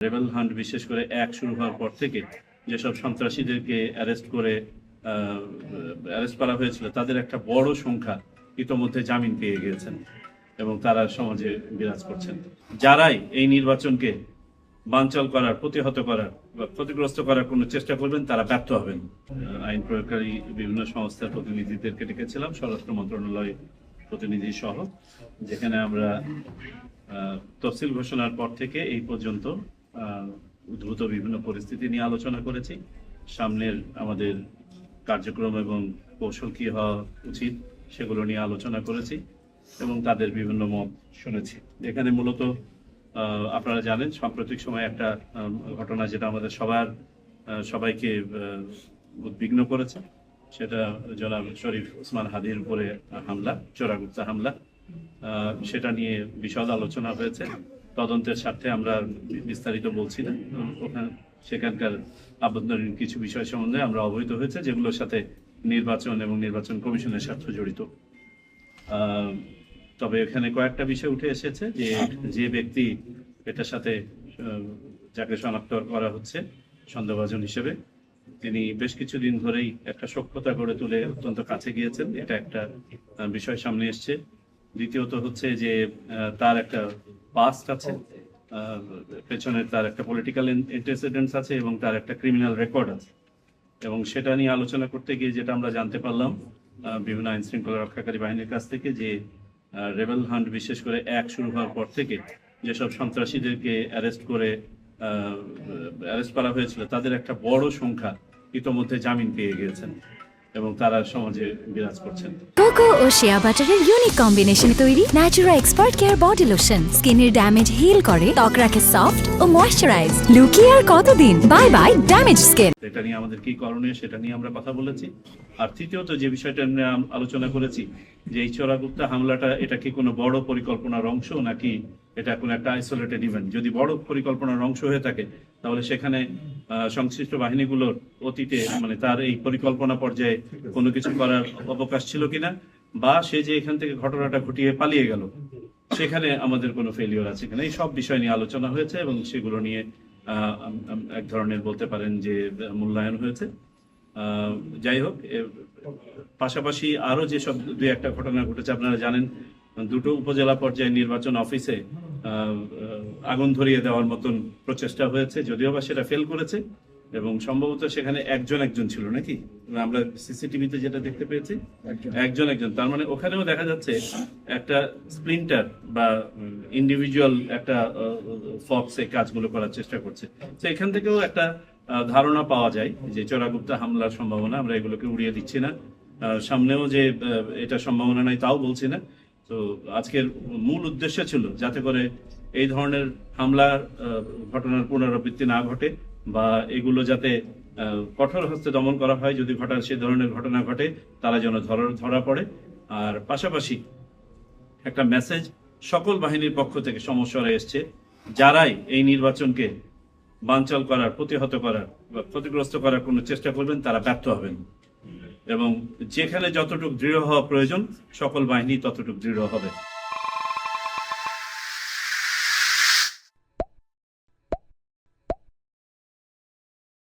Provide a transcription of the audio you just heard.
Rebel hunt বিশেষ করে এক শুরু হওয়ার পর থেকে যেসব সন্ত্রাসীদেরকে অ্যারেস্ট করা হয়েছিল তাদের একটা বড় সংখ্যা ইতোমধ্যে জামিন পেয়ে গিয়েছেন এবং তারা সমাজে বিরাজ করছেন। যারাই এই নির্বাচনকে বানচাল করার, প্রতিহত করার বা ক্ষতিগ্রস্ত করার কোনো চেষ্টা করবেন তারা ব্যর্থ হবেন। আইন প্রয়োগকারী বিভিন্ন সংস্থার প্রতিনিধিদেরকে ডেকেছিলাম, স্বরাষ্ট্র মন্ত্রণালয় প্রতিনিধি সহ, যেখানে আমরা তফসিল ঘোষণার পর থেকে এই পর্যন্ত উদ্ভূত বিভিন্ন পরিস্থিতি নিয়ে আলোচনা করেছি। সামনের আমাদের কার্যক্রম এবং কৌশল কি হওয়া উচিত সেগুলো নিয়ে আলোচনা করেছি এবং তাদের বিভিন্ন মত শুনেছি। এখানে মূলত আপনারা জানেন সাম্প্রতিক সময়ে একটা ঘটনা যেটা আমাদের সবাইকে উদ্বিগ্ন করেছে, সেটা জনাব শরীফ ওসমান হাদির উপরে হামলা, চোরাগুপ্তা হামলা। সেটা নিয়ে বিশদ আলোচনা হয়েছে। তদন্তের স্বার্থে আমরা বিস্তারিত বলছি না। সেখানকার আভ্যন্তরীণ কিছু বিষয় সম্বন্ধে আমরা অবহিত হয়েছে, যেগুলোর সাথে নির্বাচন এবং নির্বাচন কমিশনের স্বার্থ জড়িত। তবে এখানে কয়েকটা বিষয় উঠে এসেছে যে ব্যক্তি এটার সাথে যাকে শনাক্ত করা হচ্ছে সন্দেহভাজন হিসেবে, তিনি বেশ কিছুদিন ধরেই একটা সখ্যতা গড়ে তুলে অত্যন্ত কাছে গিয়েছেন। এটা একটা বিষয় সামনে এসছে। দ্বিতীয়ত হচ্ছে যে তার একটা পাস্ট আছে, পেছনে তার একটা পলিটিক্যাল অ্যান্টেসিডেন্টস আছে এবং তার একটা ক্রিমিনাল রেকর্ড আছে। এবং সেটা নিয়ে আলোচনা করতে গিয়ে যেটা আমরা জানতে পারলাম বিভিন্ন আইন শৃঙ্খলা রক্ষাকারী বাহিনীর কাছ থেকে, যে রেবেল হান্ট বিশেষ করে এক শুরু হওয়ার পর থেকে যেসব সন্ত্রাসীদেরকে অ্যারেস্ট করা হয়েছিল তাদের একটা বড় সংখ্যা ইতোমধ্যে জামিন পেয়ে গিয়েছেন এবং তারা সমাজে বিরাজ করছেন। কোকো ও শিয়া বাটারের ইউনিক কম্বিনেশনে তৈরি Natura expert care body lotion স্কিনের ড্যামেজ হিল করে, ত্বক রাখে সফট ও ময়েশ্চারাইজড। লুকিয়ে আর কতদিন, বাই বাই ড্যামেজ স্কিন। এটা নিয়ে আমাদের কি করণীয় সেটা নিয়ে আমরা কথা বলেছি। আর তৃতীয়ত যে বিষয়টা নিয়ে আলোচনা করেছি, যে এই চোরাগুপ্তা হামলাটা এটা কি কোনো বড় পরিকল্পনার অংশ নাকি এটা কোনো একটা আইসোলেটেড ইভেন্ট। যদি বড় পরিকল্পনার অংশ হয়ে থাকে তাহলে সেখানে সংশ্লিষ্ট বাহিনীগুলোর অতীতে মানে তার এই পরিকল্পনা পর্যায়ে কোনো কিছু করার অবকাশ ছিল কিনা, বা সে যে এখান থেকে ঘটনাটা ঘটিয়ে পালিয়ে গেল সেখানে আমাদের কোনো ফেলিওর আছে কিনা, এই সব বিষয় নিয়ে আলোচনা হয়েছে এবং সেগুলো নিয়ে এক ধরনের বলতে পারেন যে মূল্যায়ন হয়েছে। যাই হোক, পাশাপাশি আরো যেসব দুই একটা ঘটনা ঘটেছে, আপনারা জানেন দুটো উপজেলা পর্যায়ে নির্বাচন অফিসে আগুন ধরিয়ে দেওয়ার মতন প্রচেষ্টা হয়েছে, যদিও বা সেটা ফেল করেছে এবং সম্ভবত সেখানে একজন ছিল নাকি, আমরা সিসিটিভিতে যেটা দেখতে পেয়েছি একজন। তার মানে ওখানেও দেখা যাচ্ছে একটা স্প্লিন্টার বা ইন্ডিভিজুয়াল একটা ফক্স এই কাজগুলো করার চেষ্টা করছে। তো এখান থেকেও একটা ধারণা পাওয়া যায় যে চোরাগুপ্তা হামলার সম্ভাবনা, আমরা এগুলোকে উড়িয়ে দিচ্ছি না, সামনেও যে এটা সম্ভাবনা নাই তাও বলছি না। তো আজকের মূল উদ্দেশ্য ছিল যাতে করে এই ধরনের হামলার ঘটনার পুনরাবৃত্তি না ঘটে বা এগুলো যাতে কঠোর হস্তে দমন করা হয়, যদি সে ধরনের ঘটনা ঘটে তারা যেন ধরা পড়ে। আর পাশাপাশি একটা মেসেজ সকল বাহিনীর পক্ষ থেকে সমস্যায় এসছে, যারাই এই নির্বাচনকে বানচাল করার, প্রতিহত করার বা ক্ষতিগ্রস্ত করার কোনো চেষ্টা করবেন তারা ব্যর্থ হবেন এবং যেখানে যতটুকু দৃঢ় হওয়া প্রয়োজন সকল বাহিনী ততটুকু দৃঢ় হবে।